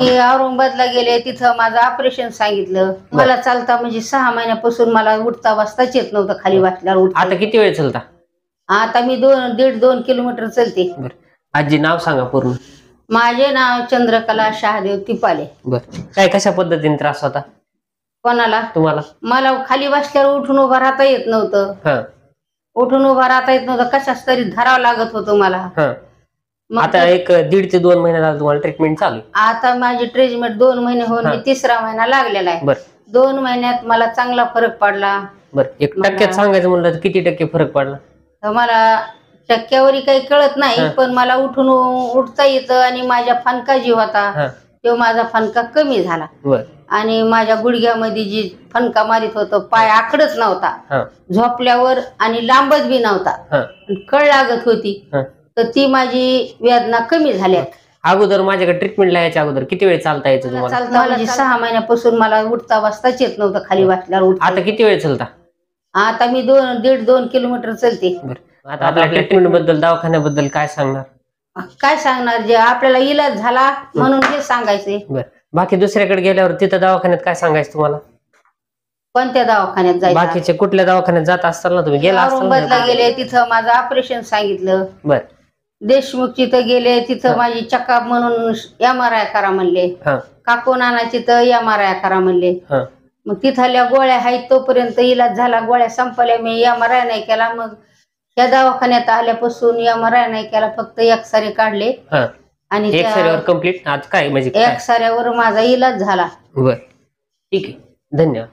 मी औरंगाबादला गेले, तिथं माझं ऑपरेशन सांगितलं. मला चालता म्हणजे 6 महिन्यापासून मला उठता बसताच येत नव्हतं, खाली बसल्यावर उठता. आता किती वेळ चालता? आता मी 2.5 किलोमीटर चलते. आजी नाव सांगा पूर्ण. माझे नाव चंद्रकला शहादेव तिपाले. काय कशा पद्धतीने त्रास होता कोणाला? तुम्हाला? मला खाली बसल्यावर उठून उभा राहता येत नव्हतं. उठून उभा राहता येत नव्हतं, कशाच तरी धरावं लागत होतं मला. आता एक 1.5 ते 2 महिने झाले तुम्हाला ट्रीटमेंट चालू? आता माझी ट्रीटमेंट 2 महिने होऊन मी 3रा महिना लागलेला आहे. 2 महिन्यात मला चांगला फरक पडला. एक टक्क्यात सांगायचं म्हणलं तर किती टक्के फरक पडला? मला टक्क्यावरी काही कळत नाही, पण मला उठून उठता येतं आणि माझ्या फणका जी होता तो माझा फणका कमी झाला. आणि माझ्या गुडघ्यामध्ये जी फणका मारित होतं, पाय आखडच नव्हता झोपल्यावर आणि लांबच बी नव्हता, कळ लागत होती, तर ती माझी वेदना कमी झाल्या. अगोदर माझ्याकडे ट्रीटमेंटला यायच्या अगोदर किती वेळ चालता यायचं तुम्हाला? चालता म्हणजे 6 महिन्यापासून मला उठता बसताच येत नव्हतं, खाली बसल्यावर. आता किती वेळ चालता? आता मी 2.5 किलोमीटर चलते. आता आपल्या ट्रीटमेंट बद्दल, दवाखान्याबद्दल काय सांगणार? काय सांगणार, जे आपल्याला इलाज झाला म्हणून हे सांगायचे. बाकी दुसऱ्याकडे गेल्यावर तिथं दवाखान्यात काय सांगायचं तुम्हाला? कोणत्या दवाखान्यात जायचं? बाकीचे कुठल्या दवाखान्यात जात असताल ना तुम्ही? गेला औरंगाबादला गेले, तिथं माझं ऑपरेशन सांगितलं. देशमुखची तर गेले, तिथं माझी चक्काप म्हणून MRI करा म्हणले. काकू नानाची तर MRI करा म्हणले. मग तिथल्या गोळ्या आहेत, तोपर्यंत इलाज झाला. गोळ्या संपल्या, मी MRI नाही केला. मग या दवाखान्यात आल्यापासून MRI नाही केला, फक्त एक्सरे काढले आणि एक्सरेवर कंप्लीट आज काय म्हणजे एक्सऱ्यावर माझा इलाज झाला. ठीक आहे, धन्यवाद.